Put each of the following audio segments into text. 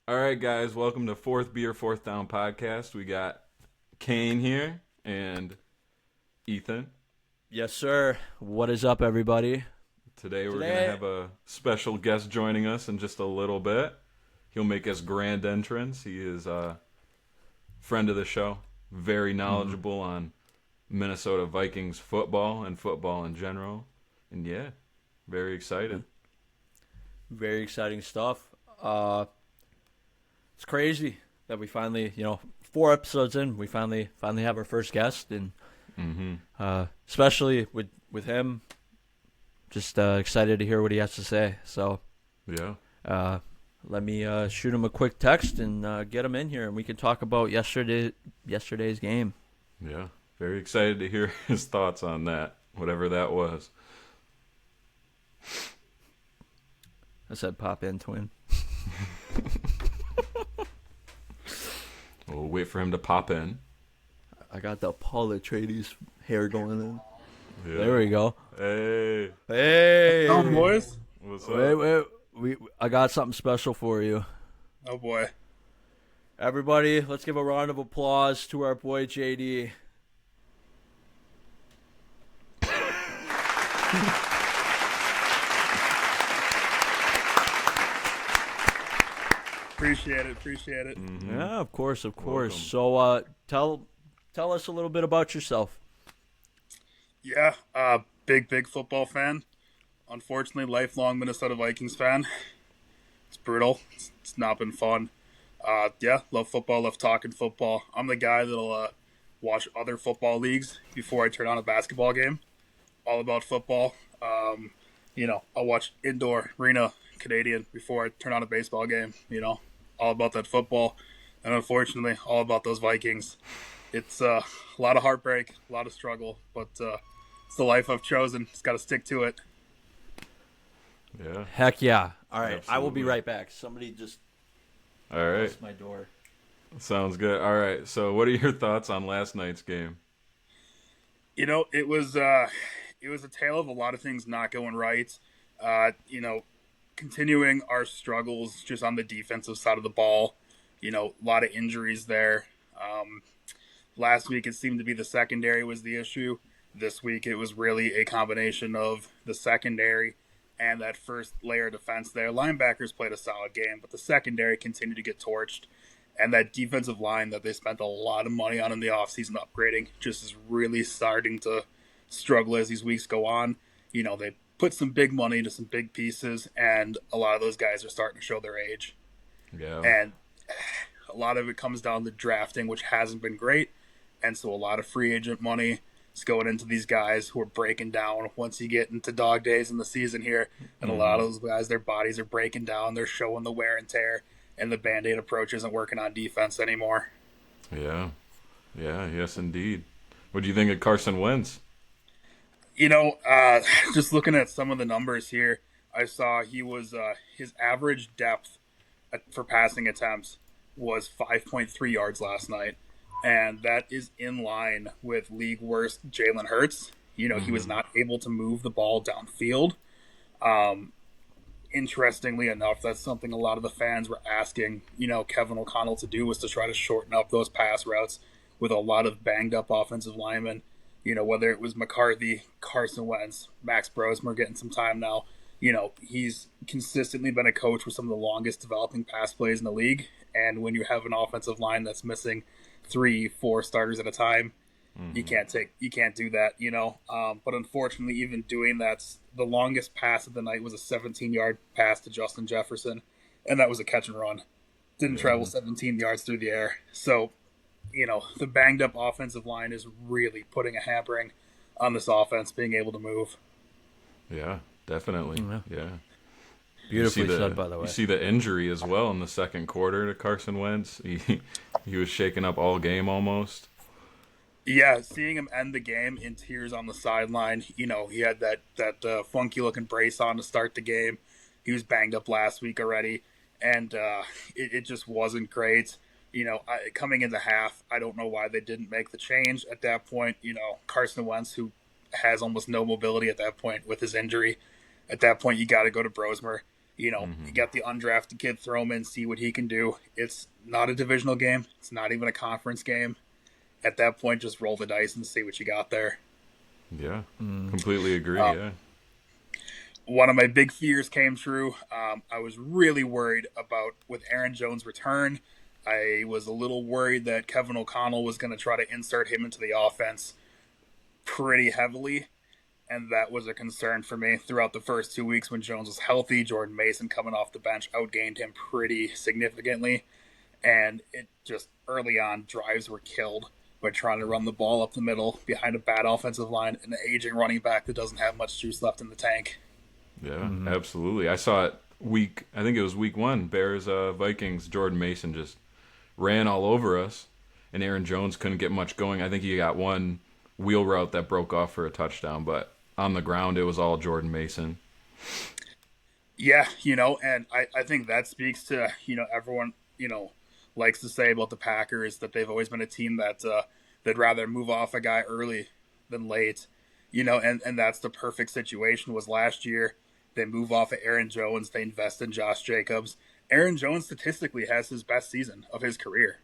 All right, guys, welcome to Fourth Beer, Fourth Down podcast. We got Cain here and Ethan. Yes, sir. What is up, everybody? Today we're going to have a special guest joining us in just a little bit. He'll make his grand entrance. He is a friend of the show, very knowledgeable on Minnesota Vikings football and football in general. And yeah, very excited. Very exciting stuff. It's crazy that we finally, 4 episodes in, we finally have our first guest, and especially with him, just excited to hear what he has to say. So, yeah, let me shoot him a quick text and get him in here, and we can talk about yesterday's game. Yeah, very excited to hear his thoughts on that, whatever that was. I said, "Pop in, twin." We'll wait for him to pop in. I got the Paul Atreides hair going in. Yeah. There we go. Hey, boys. What's up? Wait. I got something special for you. Oh boy. Everybody, let's give a round of applause to our boy JD. Appreciate it. Mm-hmm. Yeah, of course. Welcome. So, tell us a little bit about yourself. Yeah, big football fan. Unfortunately, lifelong Minnesota Vikings fan. It's brutal. It's not been fun. Yeah, love football, love talking football. I'm the guy that'll watch other football leagues before I turn on a basketball game. All about football. I'll watch indoor arena Canadian before I turn on a baseball game. All about that football. And unfortunately, all about those Vikings. It's a lot of heartbreak, a lot of struggle, but it's the life I've chosen. Just got to stick to it. Yeah. Heck yeah. All right, Absolutely. I will be right back. Somebody just All right. closed my door. Sounds good. All right. So, what are your thoughts on last night's game? It was a tale of a lot of things not going right. Continuing our struggles just on the defensive side of the ball. A lot of injuries there. Last week it seemed to be the secondary was the issue. This week it was really a combination of the secondary and that first layer of defense there. Linebackers played a solid game, but the secondary continued to get torched. And that defensive line that they spent a lot of money on in the offseason upgrading just is really starting to struggle as these weeks go on. They put some big money into some big pieces, and a lot of those guys are starting to show their age. Yeah. And a lot of it comes down to drafting, which hasn't been great. And so a lot of free agent money is going into these guys who are breaking down once you get into dog days in the season here. And a lot of those guys, their bodies are breaking down. They're showing the wear and tear. And the Band-Aid approach isn't working on defense anymore. Yeah. Yeah. Yes, indeed. What do you think of Carson Wentz? Just looking at some of the numbers here, I saw he was his average depth for passing attempts was 5.3 yards last night, and that is in line with league worst Jalen Hurts. He was not able to move the ball downfield. Interestingly enough, that's something a lot of the fans were asking, Kevin O'Connell to do, was to try to shorten up those pass routes with a lot of banged up offensive linemen. Whether it was McCarthy, Carson Wentz, Max Brosmer getting some time now. He's consistently been a coach with some of the longest developing pass plays in the league. And when you have an offensive line that's missing 3-4 starters at a time, you can't do that, But unfortunately, even doing that, the longest pass of the night was a 17-yard pass to Justin Jefferson, and that was a catch and run. Didn't travel 17 yards through the air. So, the banged up offensive line is really putting a hampering on this offense being able to move. Yeah, definitely. Yeah. Beautifully said, by the way. You see the injury as well in the second quarter to Carson Wentz. He was shaken up all game almost. Yeah, seeing him end the game in tears on the sideline. He had that funky looking brace on to start the game. He was banged up last week already, and it just wasn't great. Coming into half, I don't know why they didn't make the change at that point. Carson Wentz, who has almost no mobility at that point with his injury, at that point you got to go to Brosmer. You know, you got the undrafted kid, throw him in, see what he can do. It's not a divisional game. It's not even a conference game. At that point, just roll the dice and see what you got there. Yeah, completely agree, yeah. One of my big fears came true. I was really worried about with Aaron Jones' return. I was a little worried that Kevin O'Connell was going to try to insert him into the offense pretty heavily, and that was a concern for me throughout the first 2 weeks when Jones was healthy. Jordan Mason coming off the bench outgained him pretty significantly, and it just early on drives were killed by trying to run the ball up the middle behind a bad offensive line and an aging running back that doesn't have much juice left in the tank. Yeah, absolutely. I saw it I think it was week 1, Bears Vikings. Jordan Mason just ran all over us, and Aaron Jones couldn't get much going. I think he got one wheel route that broke off for a touchdown, but on the ground it was all Jordan Mason. Yeah, you know, and I think that speaks to, you know, everyone, you know, likes to say about the Packers that they've always been a team that they'd rather move off a guy early than late, you know, and that's the perfect situation. Was last year they move off of Aaron Jones, they invest in Josh Jacobs. Aaron Jones statistically has his best season of his career.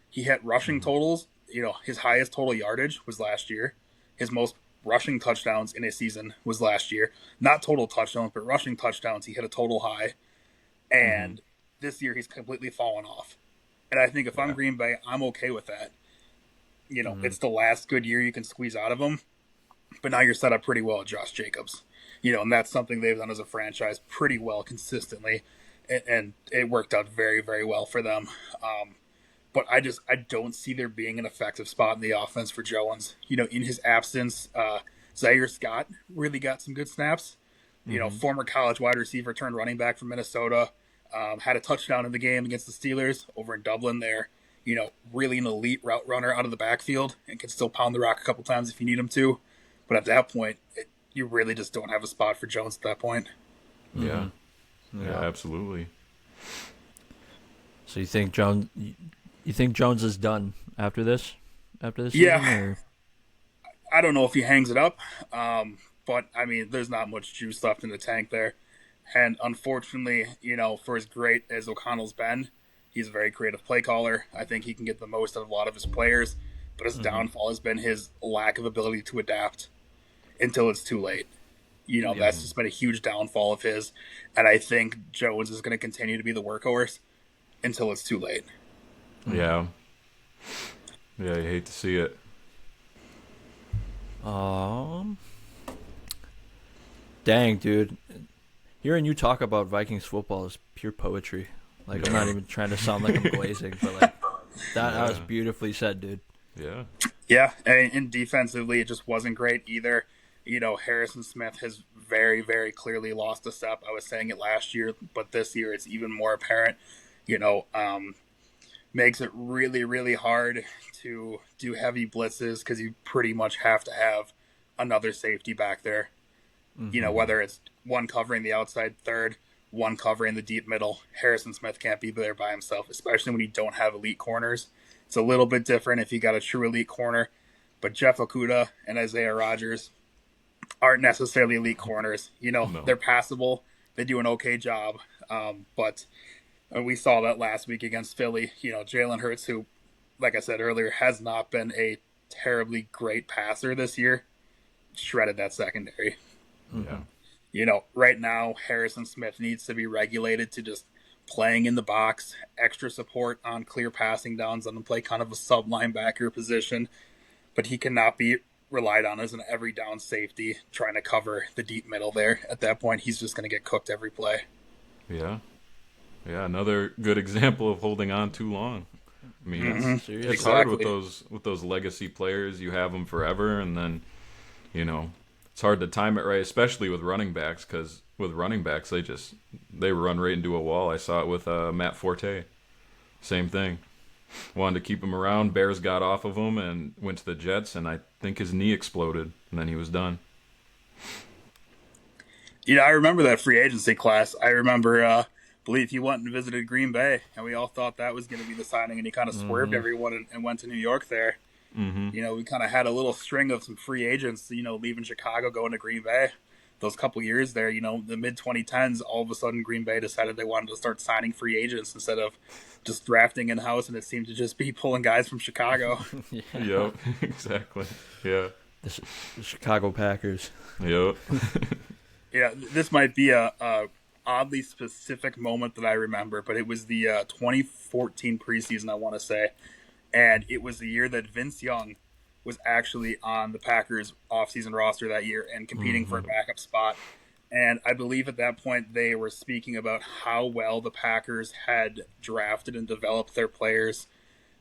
He hit rushing totals, you know, his highest total yardage was last year. His most rushing touchdowns in a season was last year. Not total touchdowns, but rushing touchdowns. He hit a total high. And this year he's completely fallen off. And I think if I'm Green Bay, I'm okay with that. You know, it's the last good year you can squeeze out of him. But now you're set up pretty well at Josh Jacobs. You know, and that's something they've done as a franchise pretty well consistently. And it worked out very, very well for them. But I don't see there being an effective spot in the offense for Jones. You know, in his absence, Zaire Scott really got some good snaps. You know, former college wide receiver turned running back from Minnesota. Had a touchdown in the game against the Steelers over in Dublin there. You know, really an elite route runner out of the backfield and can still pound the rock a couple times if you need him to. But at that point, you really just don't have a spot for Jones at that point. Yeah, absolutely. So you think Jones is done after this? After this Yeah. season? Or? I don't know if he hangs it up, but, I mean, there's not much juice left in the tank there. And unfortunately, you know, for as great as O'Connell's been, he's a very creative play caller. I think he can get the most out of a lot of his players, but his downfall has been his lack of ability to adapt until it's too late. You know, that's just been a huge downfall of his. And I think Jones is going to continue to be the workhorse until it's too late. Yeah. Yeah, you hate to see it. Dang, dude. Hearing you talk about Vikings football is pure poetry. Like, I'm not even trying to sound like I'm glazing, but like that was beautifully said, dude. Yeah. Yeah, and defensively, it just wasn't great either. You know, Harrison Smith has very, very clearly lost a step. I was saying it last year, but this year it's even more apparent. You know, makes it really, really hard to do heavy blitzes because you pretty much have to have another safety back there. You know, whether it's one covering the outside third, one covering the deep middle. Harrison Smith can't be there by himself, especially when you don't have elite corners. It's a little bit different if you got a true elite corner. But Jeff Okudah and Isaiah Rodgers aren't necessarily elite corners. You know, they're passable. They do an okay job. But we saw that last week against Philly. You know, Jalen Hurts, who, like I said earlier, has not been a terribly great passer this year, shredded that secondary. Yeah. You know, right now, Harrison Smith needs to be regulated to just playing in the box, extra support on clear passing downs, and play kind of a sub linebacker position. But he cannot be relied on as an every down safety trying to cover the deep middle there. At that point, he's just going to get cooked every play. Yeah. Yeah, another good example of holding on too long. I mean, it's hard with those legacy players. You have them forever, and then, you know, it's hard to time it right, especially with running backs, because with running backs, they run right into a wall. I saw it with Matt Forte. Same thing. Wanted to keep him around. Bears got off of him and went to the Jets, and I think his knee exploded, and then he was done. You know, I remember that free agency class. I remember, believe he went and visited Green Bay, and we all thought that was going to be the signing, and he kind of swerved everyone and went to New York there. You know, we kind of had a little string of some free agents, you know, leaving Chicago, going to Green Bay. those couple years there, the mid 2010s, all of a sudden Green Bay decided they wanted to start signing free agents instead of just drafting in house, and it seemed to just be pulling guys from Chicago. Yeah. Yep, exactly. Yeah. The Chicago Packers. Yep. Yeah, this might be a oddly specific moment that I remember, but it was the 2014 preseason, I want to say, and it was the year that Vince Young was actually on the Packers offseason roster that year and competing for a backup spot. And I believe at that point they were speaking about how well the Packers had drafted and developed their players,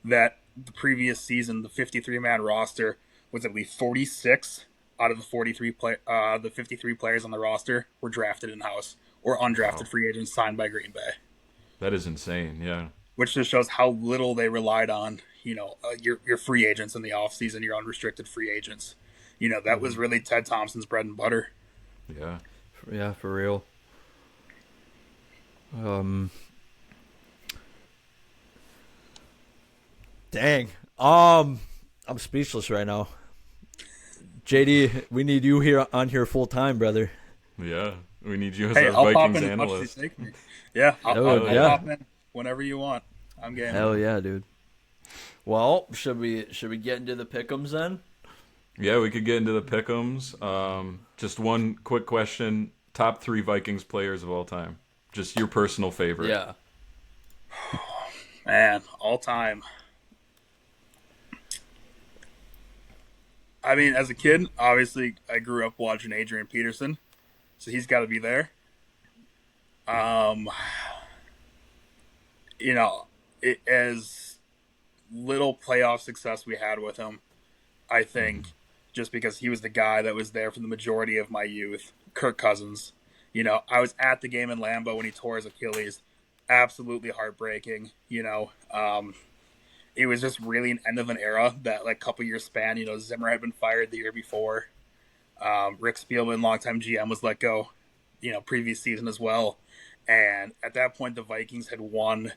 that the previous season, the 53-man roster was at least 46 out of the 53 players on the roster were drafted in-house or undrafted free agents signed by Green Bay. That is insane, yeah. Which just shows how little they relied on, your free agents in the offseason, your unrestricted free agents. That was really Ted Thompson's bread and butter. Yeah. Yeah, for real. Dang. I'm speechless right now. JD, we need you on here full time, brother. Yeah, we need you as Hey, our I'll pop Vikings in as much as analyst. you take me. Yeah, I'll yeah. pop in whenever you want. I'm game. Hell yeah, dude. Well, should we get into the pick'ems then? Yeah, we could get into the pick'ems. Just one quick question: top 3 Vikings players of all time. Just your personal favorite. Yeah. Man, all time. I mean, as a kid, obviously, I grew up watching Adrian Peterson, so he's got to be there. As little playoff success we had with him, I think, just because he was the guy that was there for the majority of my youth, Kirk Cousins. I was at the game in Lambeau when he tore his Achilles. Absolutely heartbreaking. It was just really an end of an era, that couple year span. Zimmer had been fired the year before. Rick Spielman, longtime GM, was let go, previous season as well. And at that point, the Vikings had won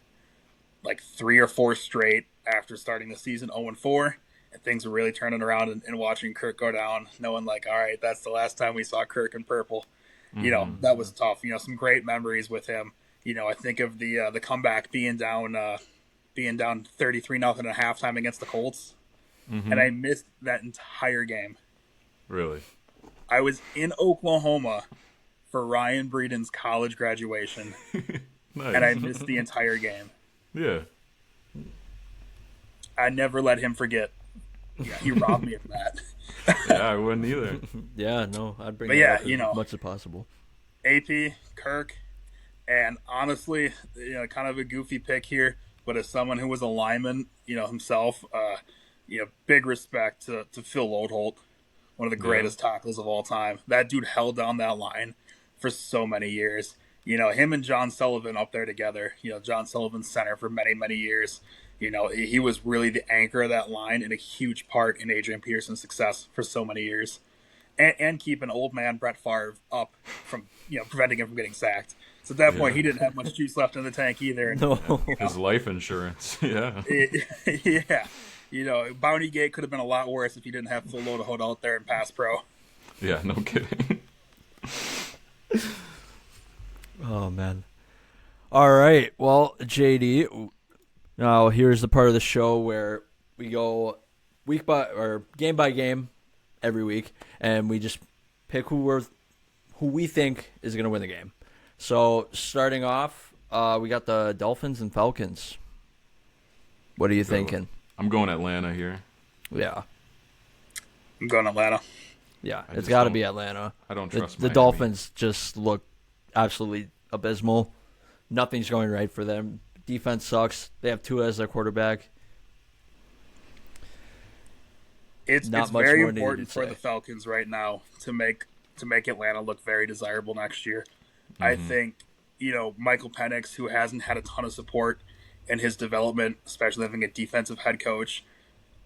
3 or 4 straight after starting the season 0-4. And things were really turning around, and watching Kirk go down, knowing all right, that's the llast time we saw Kirk in purple. That was tough. Some great memories with him. I think of the comeback being down 33-0 at halftime against the Colts, and I missed that entire game. Really? I was in Oklahoma for Ryan Breeden's college graduation, Nice. and I missed the entire game. Yeah. I never let him forget. Yeah, he robbed me of that. Yeah, I wouldn't either. Yeah, no, I'd bring But it yeah, up as much as possible. AP, Kirk, and honestly, kind of a goofy pick here, but as someone who was a lineman, himself, big respect to Phil Lodeholt, one of the greatest tackles of all time. That dude held down that line for so many years. Him and John Sullivan up there together. John Sullivan's center for many, many years. He was really the anchor of that line and a huge part in Adrian Peterson's success for so many years. And keeping old man Brett Favre up from, preventing him from getting sacked. So at that point, he didn't have much juice left in the tank either. And, No. His life insurance. Yeah. Yeah. Bounty Gate could have been a lot worse if he didn't have Phil Lodeholt out there in pass pro. Yeah, no kidding. Oh, man. All right. Well, JD, now here's the part of the show where we go game by game every week, and we just pick who we think is going to win the game. So starting off, we got the Dolphins and Falcons. What are you thinking? I'm going Atlanta here. Yeah. I'm going Atlanta. Yeah, I it's just got to don't- be Atlanta. I don't The trust Miami. Dolphins just look absolutely abysmal. Nothing's going right for them. Defense sucks. They have Tua as their quarterback. It's Not much very more needed important to for say. the Falcons right now to make Atlanta look very desirable next year. I think, Michael Penix, who hasn't had a ton of support in his development, especially having a defensive head coach,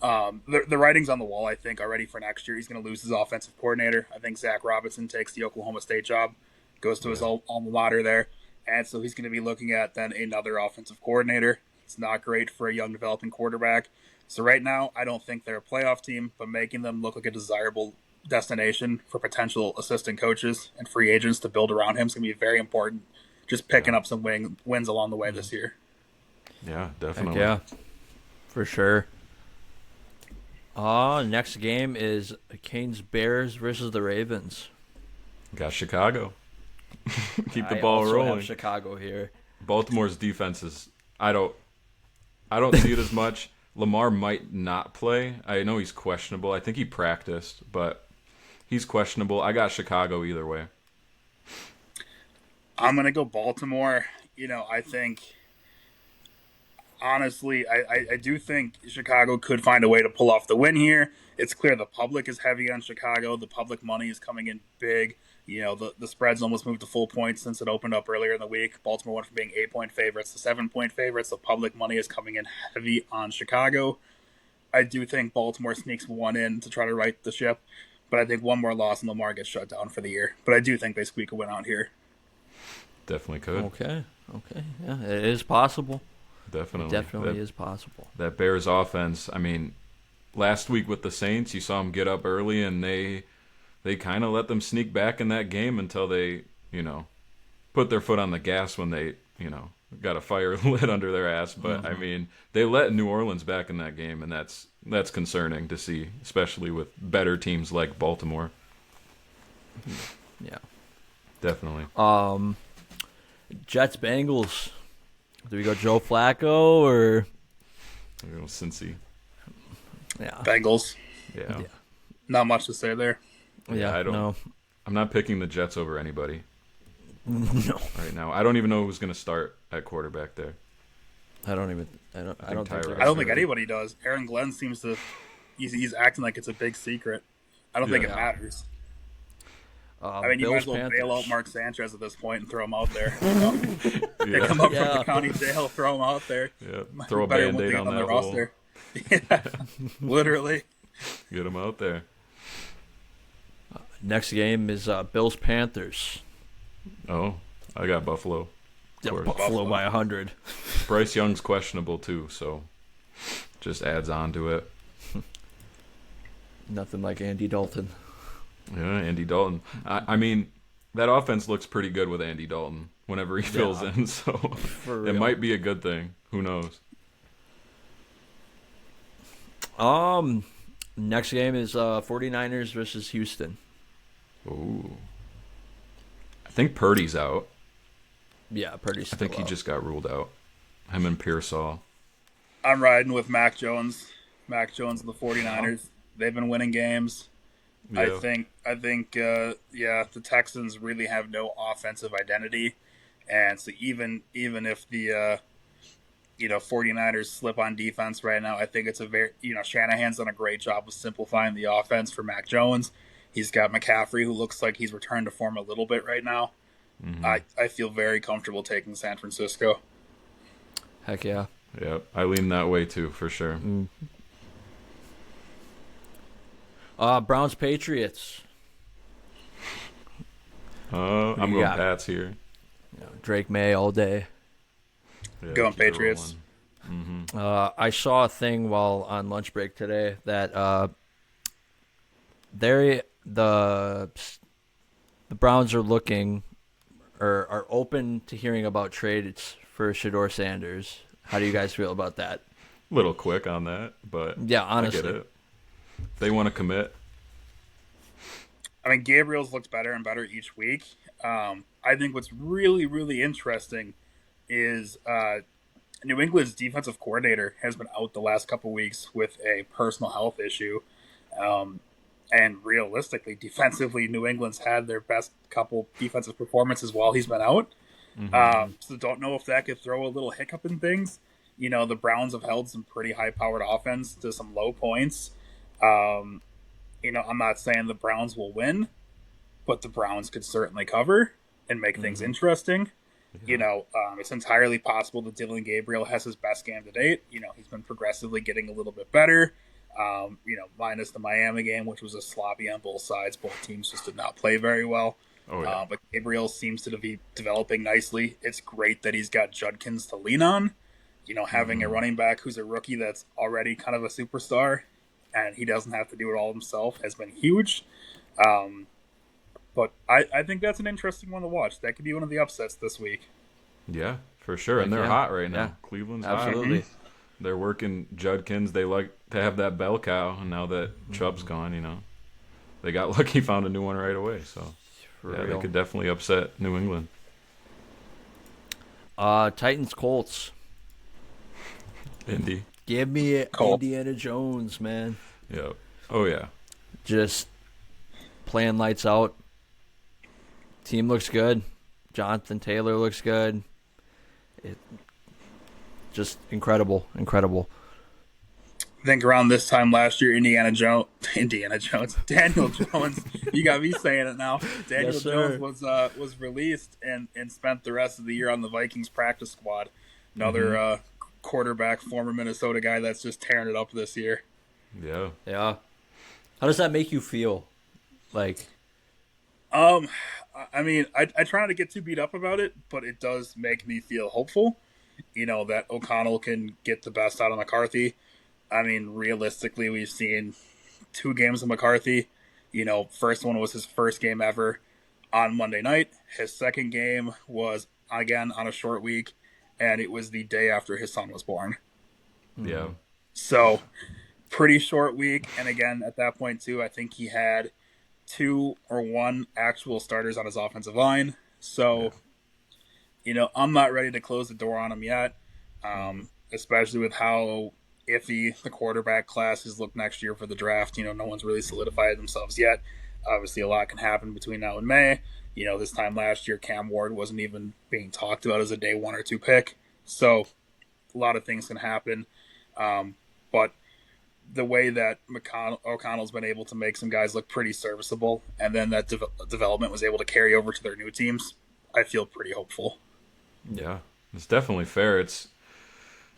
the writing's on the wall, I think, already for next year. He's going to lose his offensive coordinator. I think Zach Robinson takes the Oklahoma State job, goes to his alma mater there, and so he's going to be looking at then another offensive coordinator. It's not great for a young developing quarterback. So right now, I don't think they're a playoff team, but making them look like a desirable destination for potential assistant coaches and free agents to build around him. It's going to be very important. Just picking up some wins along the way this year. Yeah, definitely. Yeah, for sure. Next game is Cain's Bears versus the Ravens. Got Chicago. Keep the I ball also rolling. have Chicago here. Baltimore's defense is I don't see it as much. Lamar might not play. I know he's questionable. I think he practiced, but he's questionable. I got Chicago either way. I'm going to go Baltimore. I think, honestly, I do think Chicago could find a way to pull off the win here. It's clear the public is heavy on Chicago. The public money is coming in big. The spread's almost moved to full points since it opened up earlier in the week. Baltimore went from being 8-point favorites to 7-point favorites. The public money is coming in heavy on Chicago. I do think Baltimore sneaks one in to try to right the ship, but I think one more loss and Lamar gets shut down for the year. But I do think they squeak a win out here. Definitely could. Okay. Yeah, it is possible. Definitely. It definitely is possible. That Bears offense, I mean, last week with the Saints, you saw them get up early and they kind of let them sneak back in that game until they, put their foot on the gas when they, got a fire lit under their ass. But, I mean, they let New Orleans back in that game, and that's concerning to see, especially with better teams like Baltimore. Yeah. Definitely. Jets Bengals. Do we go Joe Flacco or Cincy? Yeah. Bengals. Yeah. Not much to say there. Yeah. I'm not picking the Jets over anybody. No. Right now, I don't even know who's going to start at quarterback there. I don't think anybody does. Aaron Glenn seems to he's acting like it's a big secret. I don't think it matters. I mean, you might as well bail out Mark Sanchez at this point and throw him out there. Pick him up from the county jail, throw him out there. Yeah. Throw a Band-Aid on that roster. Yeah, literally. Get him out there. Next game is Bills Panthers. Oh, I got Buffalo. Yeah, Buffalo by 100. Bryce Young's questionable too, so just adds on to it. Nothing like Andy Dalton. Yeah, Andy Dalton. I mean, that offense looks pretty good with Andy Dalton whenever he fills in, so it might be a good thing. Who knows? Next game is 49ers versus Houston. Ooh. I think Purdy's out. Yeah, Purdy's still I think he just got ruled out. Him and Pearsall. I'm riding with Mac Jones. Mac Jones and the 49ers. They've been winning games. Yeah. I think the Texans really have no offensive identity. And so even if the 49ers slip on defense right now, I think it's a very, Shanahan's done a great job of simplifying the offense for Mac Jones. He's got McCaffrey, who looks like he's returned to form a little bit right now. Mm-hmm. I feel very comfortable taking San Francisco. Heck yeah. Yep, I lean that way too, for sure. Mm. Browns Patriots. I'm going Pats here. Drake May all day. Yeah, going Patriots. Mm-hmm. I saw a thing while on lunch break today that the Browns are looking or are open to hearing about trades for Shedeur Sanders. How do you guys feel about that? A little quick on that, but yeah, honestly, I get it. They want to commit. I mean, Gabriel's looked better and better each week. I think what's really, really interesting is New England's defensive coordinator has been out the last couple weeks with a personal health issue. And realistically, defensively, New England's had their best couple defensive performances while he's been out. Mm-hmm. So don't know if that could throw a little hiccup in things. The Browns have held some pretty high-powered offense to some low points. I'm not saying the Browns will win, but the Browns could certainly cover and make things interesting. Yeah. It's entirely possible that Dylan Gabriel has his best game to date. He's been progressively getting a little bit better. Minus the Miami game, which was a sloppy on both sides. Both teams just did not play very well. Oh, yeah. But Gabriel seems to be developing nicely. It's great that he's got Judkins to lean on. Having a running back who's a rookie that's already kind of a superstar and he doesn't have to do it all himself has been huge. But I think that's an interesting one to watch. That could be one of the upsets this week. Yeah, for sure. And they're hot right now. Yeah. Cleveland's Absolutely. hot. They're working Judkins. They like to have that bell cow, and now that Chubb's gone, they got lucky, found a new one right away. So, they could definitely upset New England. Titans Colts. Indy. Give me Colts. Indiana Jones, man. Yeah. Oh, yeah. Just playing lights out. Team looks good. Jonathan Taylor looks good. Just incredible. I think around this time last year, Daniel Jones. You got me saying it now. Daniel Jones was released and spent the rest of the year on the Vikings practice squad. Another quarterback, former Minnesota guy that's just tearing it up this year. Yeah. Yeah. How does that make you feel? Like, I mean, I try not to get too beat up about it, but it does make me feel hopeful. That O'Connell can get the best out of McCarthy. I mean, realistically, we've seen 2 games of McCarthy. First one was his first game ever on Monday night. His second game was, again, on a short week, and it was the day after his son was born. Yeah. So, pretty short week. And again, at that point, too, I think he had 2 or 1 actual starters on his offensive line. So, I'm not ready to close the door on him yet, especially with how iffy the quarterback classes look next year for the draft. No one's really solidified themselves yet. Obviously, a lot can happen between now and May. This time last year, Cam Ward wasn't even being talked about as a day 1 or 2 pick. So, a lot of things can happen. But the way that O'Connell's been able to make some guys look pretty serviceable, and then that development was able to carry over to their new teams, I feel pretty hopeful. Yeah, it's definitely fair. It's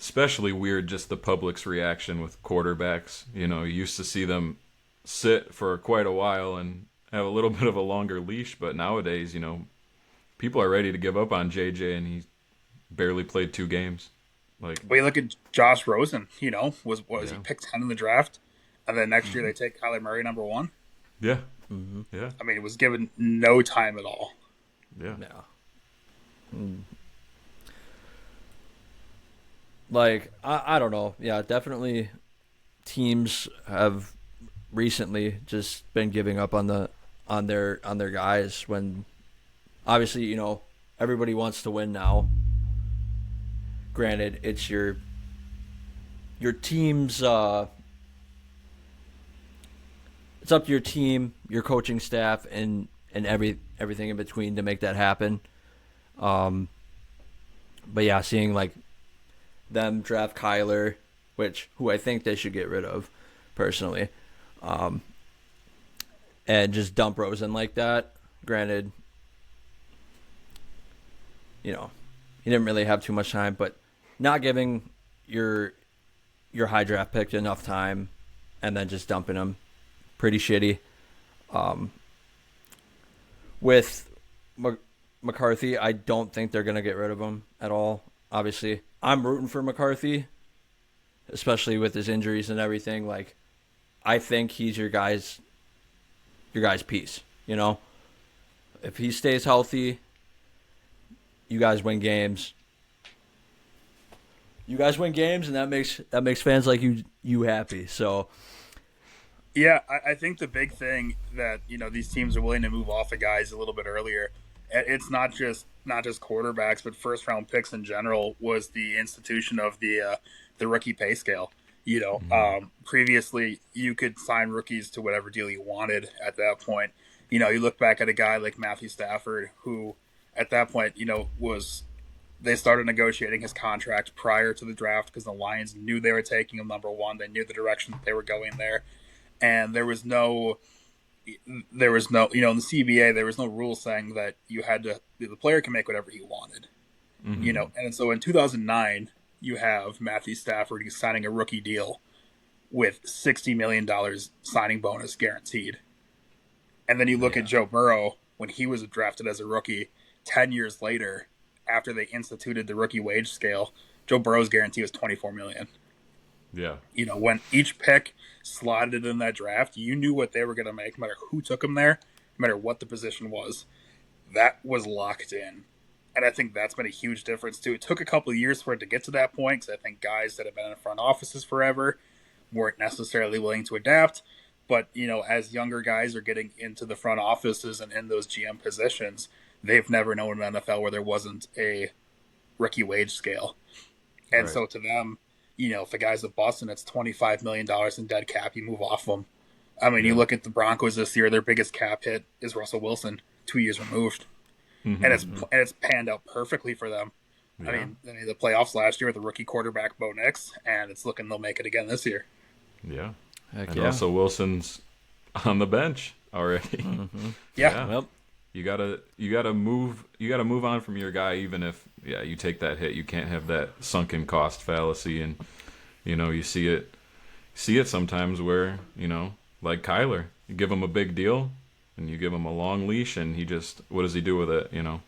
especially weird just the public's reaction with quarterbacks. You used to see them sit for quite a while and have a little bit of a longer leash, but nowadays, people are ready to give up on JJ, and he barely played 2 games. We look at Josh Rosen, was he picked 10 in the draft, and then next year they take Kyler Murray number 1? Yeah. Yeah. I mean, it was given no time at all. Yeah. I don't know. Yeah, definitely teams have recently just been giving up on their guys when obviously, everybody wants to win now. Granted, it's your team's it's up to your team, your coaching staff, and everything in between to make that happen. But yeah, seeing them draft Kyler, who I think they should get rid of, personally, and just dump Rosen like that. Granted, he didn't really have too much time, but not giving your high draft pick enough time and then just dumping him, pretty shitty. With McCarthy, I don't think they're going to get rid of him at all. Obviously, I'm rooting for McCarthy, especially with his injuries and everything. I think he's your guy's piece. If he stays healthy, you guys win games. And that makes fans like you happy. So, yeah, I think the big thing that these teams are willing to move off of guys a little bit earlier. It's not just quarterbacks, but first round picks in general was the institution of the rookie pay scale. Previously you could sign rookies to whatever deal you wanted at that point. You look back at a guy like Matthew Stafford, who at that point, they started negotiating his contract prior to the draft because the Lions knew they were taking him number 1. They knew the direction that they were going there, and there was no, in the CBA, there was no rule saying that the player can make whatever he wanted, and so in 2009, you have Matthew Stafford, he's signing a rookie deal with $60 million signing bonus guaranteed. And then you look at Joe Burrow when he was drafted as a rookie 10 years later, after they instituted the rookie wage scale, Joe Burrow's guarantee was $24 million. Yeah. You know, when each pick slotted in that draft, you knew what they were going to make, no matter who took them there, no matter what the position was. That was locked in. And I think that's been a huge difference, too. It took a couple of years for it to get to that point, because I think guys that have been in front offices forever weren't necessarily willing to adapt. But, you know, as younger guys are getting into the front offices and in those GM positions, they've never known an NFL where there wasn't a rookie wage scale. And Right. so to them, you know, if the guy's a bust and it's $25 million in dead cap, you move off them. I mean, you look at the Broncos this year, their biggest cap hit is Russell Wilson, 2 years removed. Mm-hmm. And it's panned out perfectly for them. Yeah. I mean, the playoffs last year with the rookie quarterback Bo Nix, and it's looking they'll make it again this year. Yeah. Heck And yeah. Russell Wilson's on the bench already. Mm-hmm. Yeah. Well, You gotta move on from your guy, even if you take that hit. You can't have that sunken cost fallacy, and you know you see it sometimes where, you know, like Kyler, you give him a big deal and you give him a long leash, and he just, what does he do with it? You know.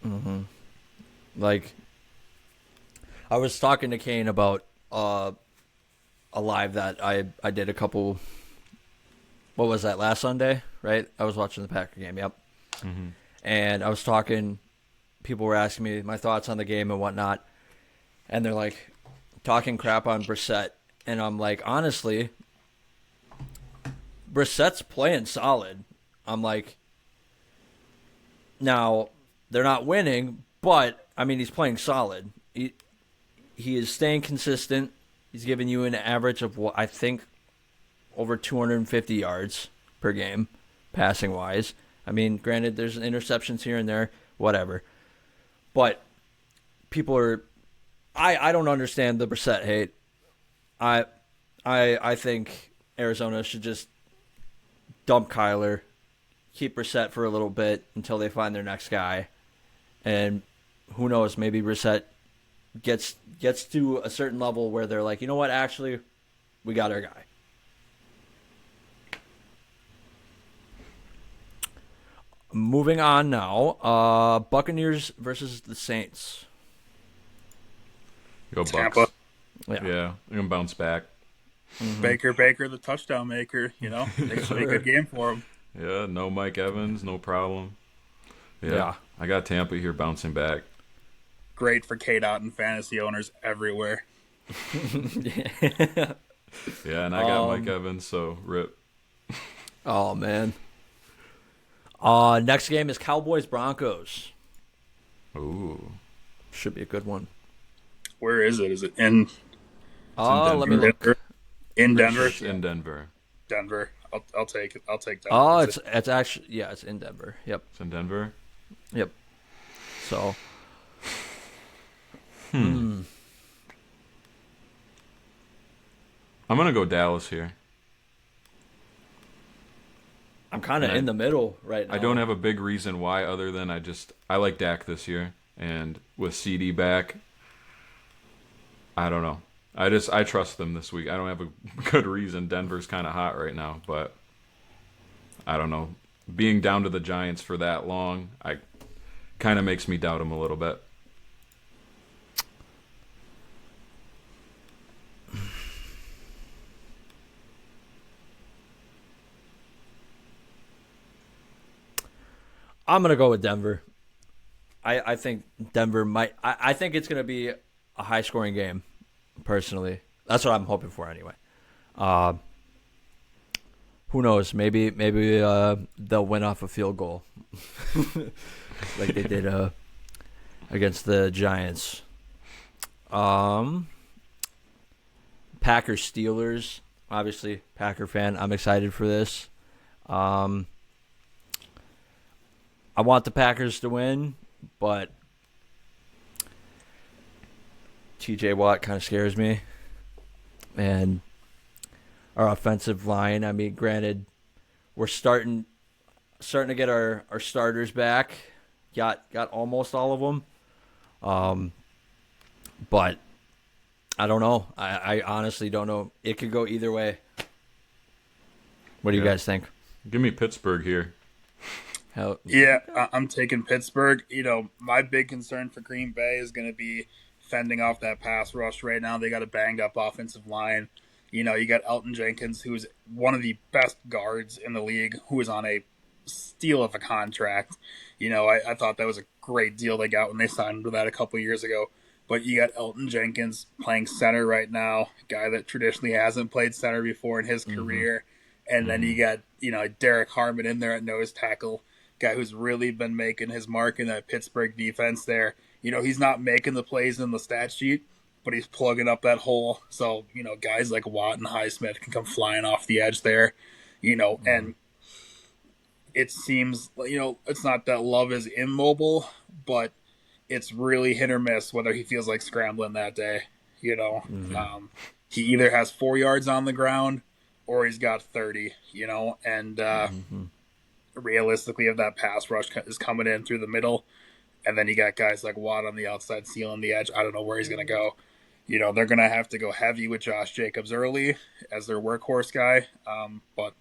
mm-hmm. Like, I was talking to Cain about a live that I did a couple. What was that, last Sunday? Right, I was watching the Packer game. Yep. Mm-hmm. And I was talking. People were asking me my thoughts on the game and whatnot, and they're like talking crap on Brissett, and I'm like, honestly, Brissett's playing solid. I'm like, now they're not winning, but I mean he's playing solid. He is staying consistent. He's giving you an average of what I think over 250 yards per game, passing wise. I mean, granted, there's interceptions here and there, whatever. But people are, I don't understand the Brissett hate. I think Arizona should just dump Kyler, keep Brissett for a little bit until they find their next guy, and who knows, maybe Brissett gets to a certain level where they're like, you know what, actually, we got our guy. Moving on now, Buccaneers versus the Saints. Go Bucks. Tampa. Yeah, they're gonna bounce back. Mm-hmm. Baker, the touchdown maker. You know, it's a good game for him. Yeah, no Mike Evans, no problem. Yeah. I got Tampa here bouncing back. Great for Cain Ethan fantasy owners everywhere. Yeah, and I got Mike Evans, so rip. Oh, man. Next game is Cowboys-Broncos. Ooh. Should be a good one. Where is it? Is it in Let me look. Denver? In Denver? It's in Denver. Denver. I'll take it. I'll take that. Oh, it's actually, yeah, it's in Denver. Yep. It's in Denver. Yep. So. I'm gonna go Dallas here. I'm kind of in the middle right now. I don't have a big reason why, other than I like Dak this year, and with CD back, I don't know. I trust them this week. I don't have a good reason. Denver's kind of hot right now, but I don't know. Being down to the Giants for that long, I kind of makes me doubt them a little bit. I'm going to go with Denver. I think Denver might. I think it's going to be a high-scoring game, personally. That's what I'm hoping for anyway. Who knows? Maybe they'll win off a field goal like they did against the Giants. Packers-Steelers. Obviously, Packer fan. I'm excited for this. I want the Packers to win, but TJ Watt kind of scares me. And our offensive line, I mean, granted, we're starting to get our starters back. Got almost all of them. But I don't know. I honestly don't know. It could go either way. What do you guys think? Give me Pittsburgh here. Yeah, I'm taking Pittsburgh. You know, my big concern for Green Bay is going to be fending off that pass rush right now. They got a banged up offensive line. You know, you got Elton Jenkins, who's one of the best guards in the league, who is on a steal of a contract. You know, I thought that was a great deal they got when they signed him to that a couple years ago. But you got Elton Jenkins playing center right now, a guy that traditionally hasn't played center before in his career. And then you got, you know, Derek Harmon in there at nose tackle, guy who's really been making his mark in that Pittsburgh defense there. You know, he's not making the plays in the stat sheet, but he's plugging up that hole. So, you know, guys like Watt and Highsmith can come flying off the edge there, you know, and it seems, you know, it's not that Love is immobile, but it's really hit or miss whether he feels like scrambling that day, you know. He either has 4 yards on the ground or he's got 30, you know, and realistically, if that pass rush is coming in through the middle, and then you got guys like Watt on the outside sealing the edge, I don't know where he's going to go. You know, they're going to have to go heavy with Josh Jacobs early as their workhorse guy, but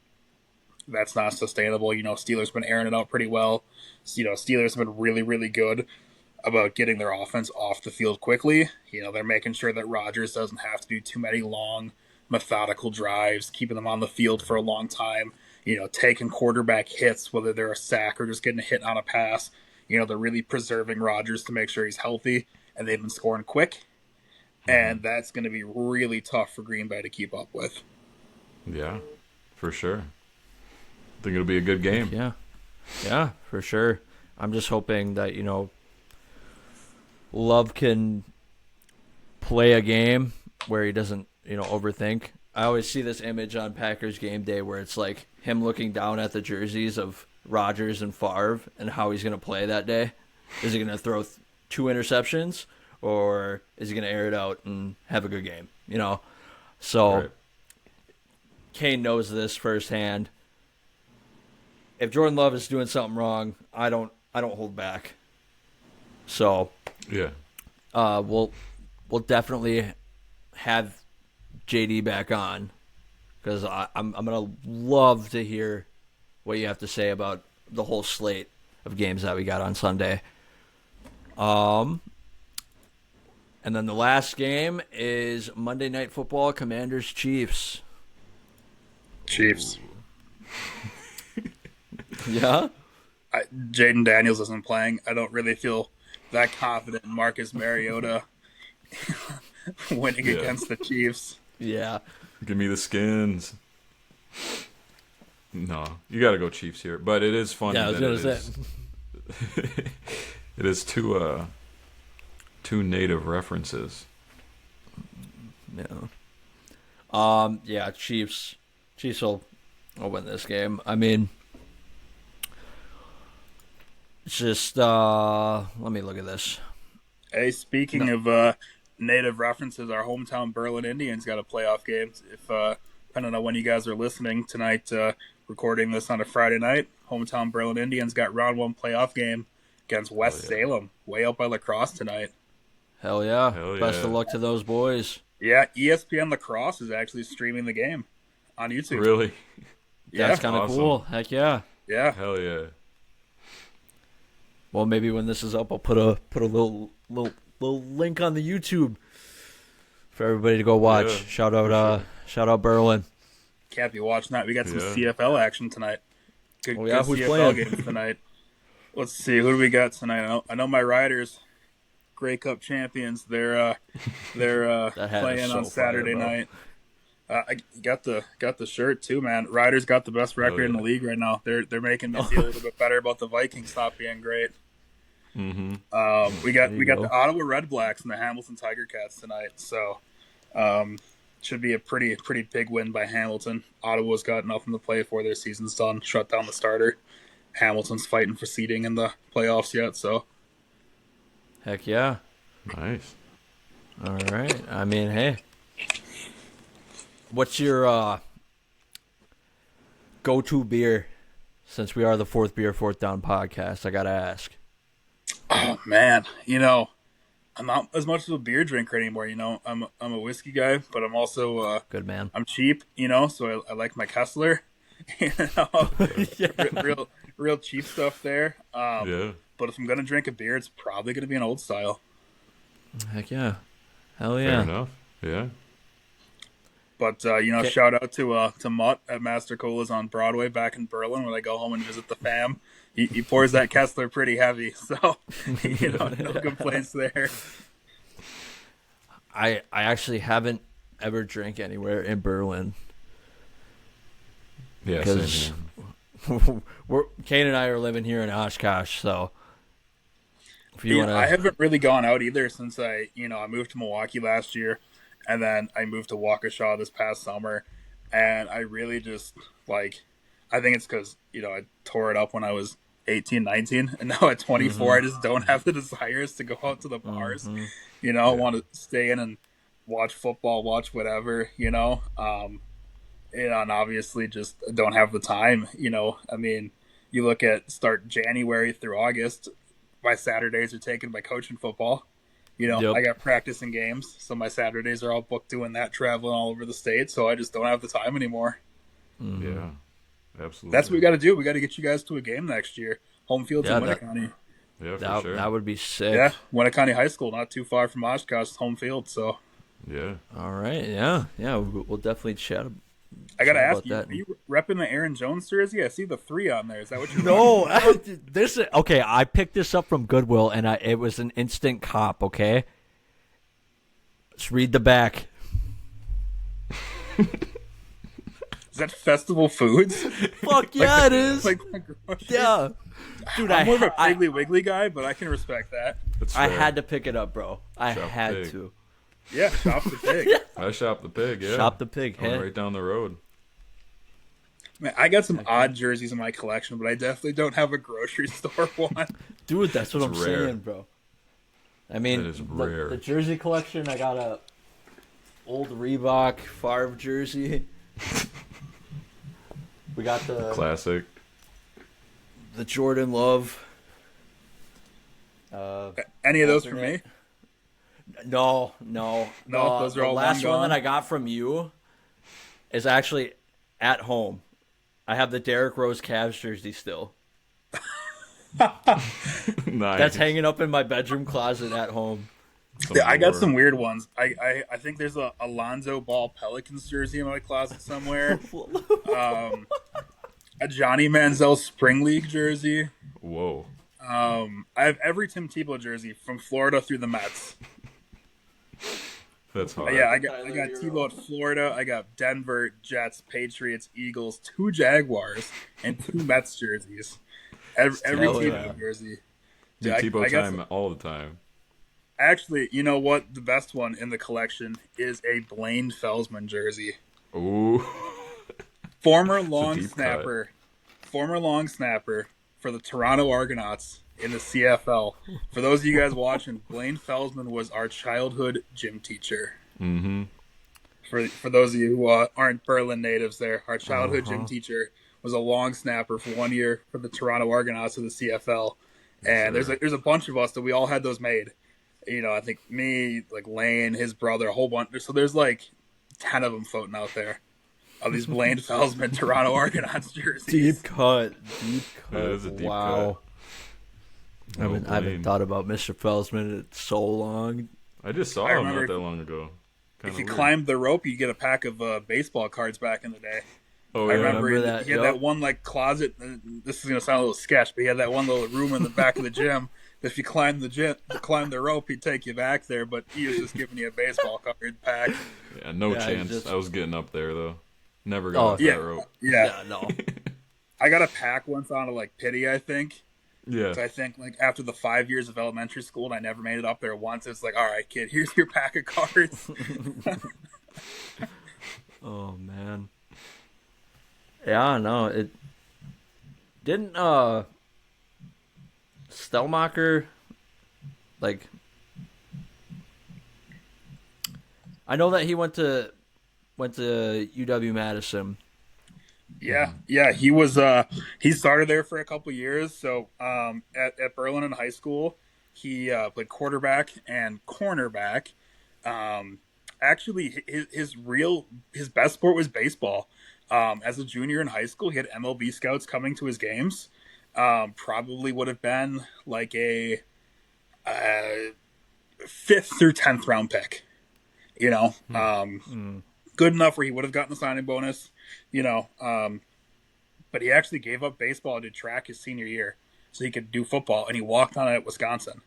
that's not sustainable. You know, Steelers been airing it out pretty well. You know, Steelers have been really, really good about getting their offense off the field quickly. You know, they're making sure that Rodgers doesn't have to do too many long, methodical drives, keeping them on the field for a long time. You know, taking quarterback hits, whether they're a sack or just getting a hit on a pass. You know, they're really preserving Rodgers to make sure he's healthy, and they've been scoring quick. And that's going to be really tough for Green Bay to keep up with. Yeah, for sure. I think it'll be a good game. Yeah, for sure. I'm just hoping that, you know, Love can play a game where he doesn't, you know, overthink. I always see this image on Packers game day where it's like him looking down at the jerseys of Rodgers and Favre and how he's going to play that day. Is he going to throw 2 interceptions, or is he going to air it out and have a good game? You know, so Right. Cain knows this firsthand. If Jordan Love is doing something wrong, I don't hold back. So Yeah. we'll definitely have JD back on, because I'm gonna love to hear what you have to say about the whole slate of games that we got on Sunday. And then the last game is Monday Night Football, Commanders Chiefs. Chiefs. Yeah? Jaden Daniels isn't playing. I don't really feel that confident in Marcus Mariota winning against the Chiefs. Yeah. Give me the Skins. No, you got to go Chiefs here. But it is funny. Yeah, I was that going to say. it is two native references. Yeah. Yeah, Chiefs will win this game. I mean, just let me look at this. Hey, speaking of native references, our hometown Berlin Indians got a playoff game. If depending on when you guys are listening tonight, recording this on a Friday night, hometown Berlin Indians got round 1 playoff game against West Salem, way out by Lacrosse tonight. Hell yeah. Hell Best yeah. of luck to those boys. Yeah, ESPN Lacrosse is actually streaming the game on YouTube. Really? That's kind of awesome. cool. Heck yeah. Yeah. Hell yeah. Well, maybe when this is up, I'll put a little link on the YouTube for everybody to go watch. Yeah, Shout out Berlin. Can't be watching that. We got some CFL action tonight. Good, Oh, yeah? good Who's CFL playing? games tonight. Let's see. Who do we got tonight? I know my Riders, Grey Cup champions. They're playing so on Saturday fire, night. I got the shirt too, man. Riders got the best record in the league right now. They're making me feel a little bit better about the Vikings not being great. We got the Ottawa Red Blacks and the Hamilton Tiger Cats tonight. So should be a pretty big win by Hamilton. Ottawa's got nothing to play for. Their season's done. Shut down the starter. Hamilton's fighting for seeding in the playoffs yet. So Heck yeah. Nice. All right. I mean, hey. What's your go-to beer? Since we are the 4th Beer, 4th Down podcast, I got to ask. Oh man, I'm not as much of a beer drinker anymore. I'm a whiskey guy, but I'm also Good man. I'm cheap. So I like my Kessler. Real cheap stuff there. Yeah. But if I'm gonna drink a beer, it's probably gonna be an old style. Heck yeah. Hell Fair yeah. enough. Yeah. But shout out to Mutt at Master Cola's on Broadway back in Berlin when I go home and visit the fam. He pours that Kessler pretty heavy, so no complaints there. I actually haven't ever drank anywhere in Berlin. Yeah, because Cain and I are living here in Oshkosh, so if you want to, I haven't really gone out either since I moved to Milwaukee last year, and then I moved to Waukesha this past summer, and I really just I think it's because I tore it up when I was 18, 19, and now at 24, I just don't have the desires to go out to the bars. I want to stay in and watch football, watch whatever, and obviously just don't have the time. I mean, you look at start January through August, my Saturdays are taken by coaching football. Yep. I got practice and games, so my Saturdays are all booked doing that, traveling all over the state. So I just don't have the time anymore. Yeah, absolutely. That's what we got to do. We got to get you guys to a game next year. Home field's in Winneconne. Yeah, for sure. That would be sick. Yeah, Winneconne High School, not too far from Oshkosh, home field. So yeah. All right. Yeah. We'll definitely chat. I gotta ask you, that. are you repping the Aaron Jones jersey? I see the 3 on there. Is that what you're No, this is okay. I picked this up from Goodwill, and it was an instant cop. Okay, let's read the back. Is that Festival Foods? Fuck yeah, it is. Yeah, dude, I'm more of a Piggly Wiggly guy, but I can respect that. I had to pick it up, bro. I Shop had pig. to. Yeah, shop the pig. I shop the pig. Yeah, Shop the pig. I'm Hey, right down the road. Man, I got some odd jerseys in my collection, but I definitely don't have a grocery store one. dude, that's what It's I'm rare. saying, bro. I mean, That is rare. the jersey collection. I got a old Reebok Favre jersey. We got the Classic. the Jordan Love. Any of those for me? No. Those are the all last long one gone? that I got from you is actually at home. I have the Derrick Rose Cavs jersey still. Nice. That's hanging up in my bedroom closet at home. Yeah, I got some weird ones. I think there's a Alonzo Ball Pelicans jersey in my closet somewhere. A Johnny Manziel Spring League jersey. Whoa. I have every Tim Tebow jersey from Florida through the Mets. That's hard. Yeah, I got Tebow at Florida. I got Denver, Jets, Patriots, Eagles, 2 Jaguars, and 2 Mets jerseys. Every Tebow jersey. Dude, Yeah, Tebow I got time some- all the time. Actually, you know what? The best one in the collection is a Blaine Felsman jersey. Ooh. Former deep long cut. snapper for the Toronto Argonauts in the CFL. For those of you guys watching, Blaine Felsman was our childhood gym teacher. Mm-hmm. For those of you who aren't Berlin natives there, our childhood gym teacher was a long snapper for 1 year for the Toronto Argonauts of the CFL. And there's a bunch of us that we all had those made. I think me, like Lane, his brother, a whole bunch. So there's like 10 of them floating out there. Of these Blaine Felsman Toronto Argonauts jerseys. Deep cut. That is a deep wow. cut. I haven't thought about Mr. Felsman in so long. I just saw I him remember not that long ago. If you climbed the rope, you get a pack of baseball cards back in the day. Oh, I yeah. remember that, he had that one like closet. This is gonna sound a little sketch, but he had that one little room in the back of the gym. If you climbed the rope, he'd take you back there. But he was just giving you a baseball card pack. Yeah, no Yeah, chance. just- I was getting up there, though. Never got off that rope. Yeah. No. I got a pack once out of like pity, I think. Yeah. So I think like after the 5 years of elementary school, and I never made it up there once. It's like, all right, kid, here's your pack of cards. Oh man. Yeah, no, it didn't Stelmacher like I know that he went to UW Madison. Yeah, he was. He started there for a couple years. So at Berlin in high school, he played quarterback and cornerback. Actually, his best sport was baseball. As a junior in high school, he had MLB scouts coming to his games. Probably would have been like a 5th through 10th round pick. Good enough where he would have gotten the signing bonus. But he actually gave up baseball to track his senior year so he could do football, and he walked on it at Wisconsin.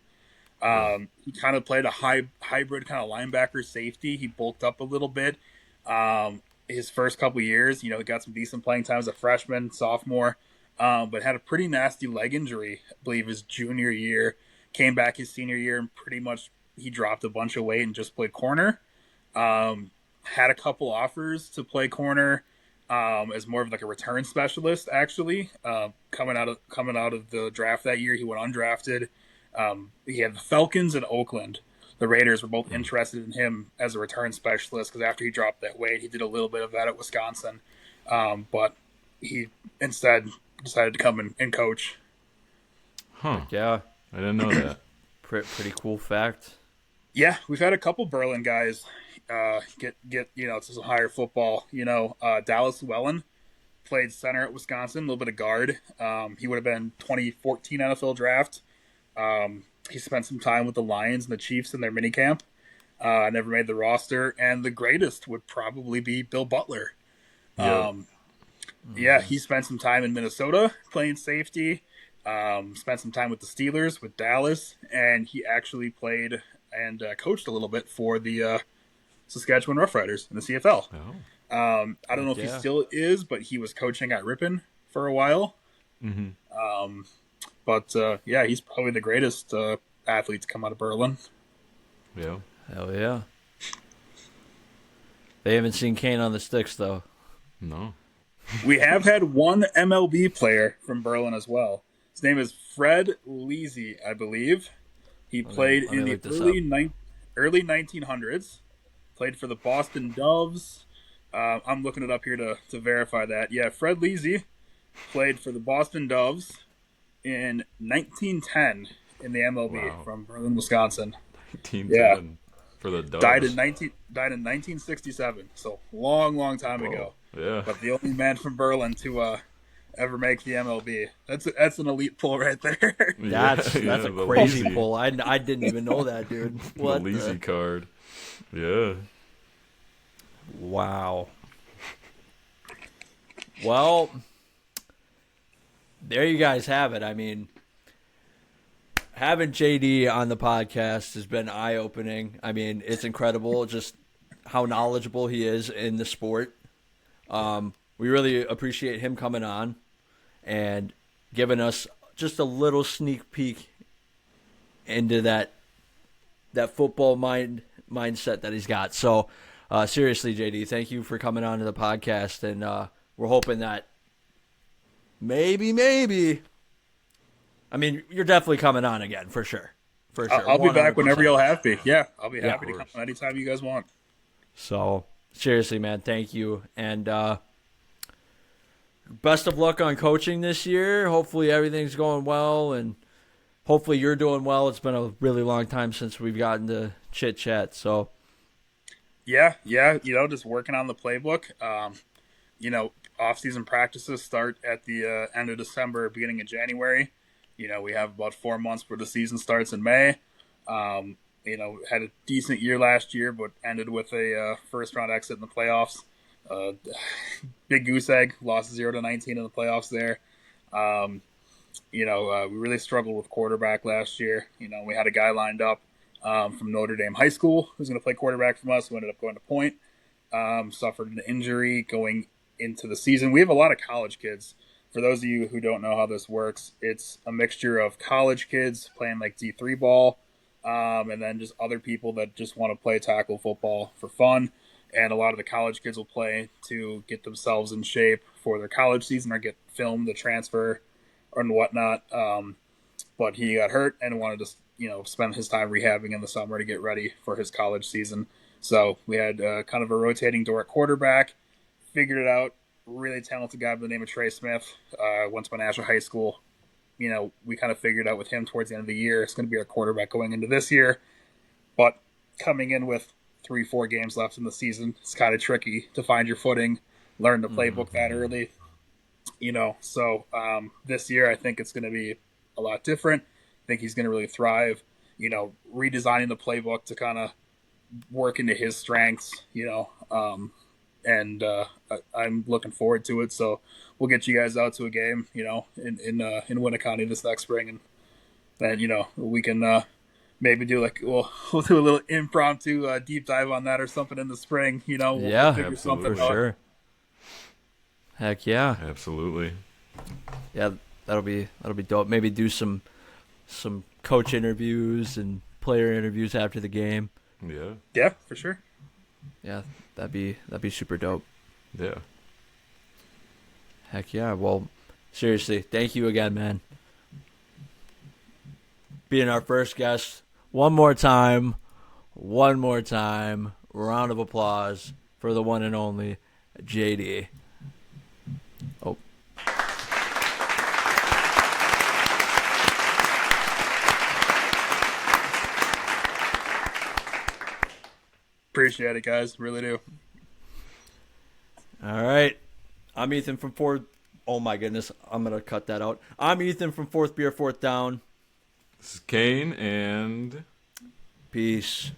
He kind of played a hybrid kind of linebacker safety. He bulked up a little bit. His first couple years, he got some decent playing time as a freshman, sophomore, but had a pretty nasty leg injury, I believe, his junior year. Came back his senior year and pretty much he dropped a bunch of weight and just played corner. Had a couple offers to play corner as more of like a return specialist. Actually, coming out of the draft that year, he went undrafted. He had the Falcons and Oakland. The Raiders were both interested in him as a return specialist because after he dropped that weight, he did a little bit of that at Wisconsin. But he instead decided to come and coach. Huh. Yeah. I didn't know that. Pretty cool fact. Yeah, we've had a couple Berlin guys get to some higher football. Dallas Llewellyn played center at Wisconsin, a little bit of guard. He would have been 2014 NFL draft. He spent some time with the Lions and the Chiefs in their minicamp. Never made the roster. And the greatest would probably be Bill Butler. Yeah, he spent some time in Minnesota playing safety. Spent some time with the Steelers, with Dallas. And he actually played and coached a little bit for the Saskatchewan Roughriders in the CFL. I don't know if he still is, but he was coaching at Ripon for a while. Mm-hmm. But he's probably the greatest athlete to come out of Berlin. Yeah. Hell yeah. They haven't seen Cain on the sticks, though. No. We have had one MLB player from Berlin as well. His name is Fred Leasy, I believe. He played in the early 1900s. Played for the Boston Doves. I'm looking it up here to verify that. Yeah, Fred Leasy played for the Boston Doves in 1910 in the MLB from Berlin, Wisconsin. 1910 for the Doves. Died in 1967. So long time ago. Yeah. But the only man from Berlin to ever make the MLB. That's an elite pull right there. That's a crazy pull. I didn't even know that, dude. What the Leasy card. Yeah. Wow. Well, there you guys have it. I mean, having JD on the podcast has been eye-opening. I mean, it's incredible just how knowledgeable he is in the sport. We really appreciate him coming on and giving us just a little sneak peek into that football mindset that he's got. So, seriously, JD, thank you for coming on to the podcast, and we're hoping that maybe. I mean, you're definitely coming on again for sure. For sure, I'll be back whenever you'll have me. Yeah, I'll be happy to come anytime you guys want. So, seriously, man, thank you, and best of luck on coaching this year. Hopefully, everything's going well, and hopefully, you're doing well. It's been a really long time since we've gotten to chit chat. So, yeah, just working on the playbook. Off-season practices start at the end of December, beginning of January. We have about 4 months before the season starts in May. Had a decent year last year, but ended with a first-round exit in the playoffs. Big goose egg, lost 0-19 in the playoffs there. We really struggled with quarterback last year. We had a guy lined up from Notre Dame High School who's going to play quarterback from us, who ended up going to Point. Suffered an injury going into the season. We have a lot of college kids. For those of you who don't know how this works, it's a mixture of college kids playing like D3 ball, and then just other people that just want to play tackle football for fun. And a lot of the college kids will play to get themselves in shape for their college season or get filmed to transfer and whatnot. But he got hurt and wanted to, spend his time rehabbing in the summer to get ready for his college season. So we had kind of a rotating door at quarterback. Figured it out. Really talented guy by the name of Trey Smith. Went to Menasha High School. We kind of figured out with him towards the end of the year. It's going to be our quarterback going into this year. But coming in with 3-4 games left in the season, it's kind of tricky to find your footing, learn the playbook that early. So this year I think it's going to be a lot different. I think he's going to really thrive. redesigning the playbook to kind of work into his strengths, and I'm looking forward to it. So we'll get you guys out to a game, in Winneconne this next spring, and we can maybe do we'll do a little impromptu deep dive on that or something in the spring. We'll figure something for out. sure. Heck yeah, absolutely. Yeah, that'll be dope. Maybe do some coach interviews and player interviews after the game. Yeah, for sure. Yeah, that'd be super dope. Yeah. Heck yeah. Well, seriously, thank you again, man. Being our first guest. One more time. Round of applause for the one and only JD. Oh. Appreciate it, guys. Really do. All right. I'm Ethan from 4th. Oh, my goodness. I'm going to cut that out. I'm Ethan from 4th Beer, 4th Down. This is Cain, and Peace.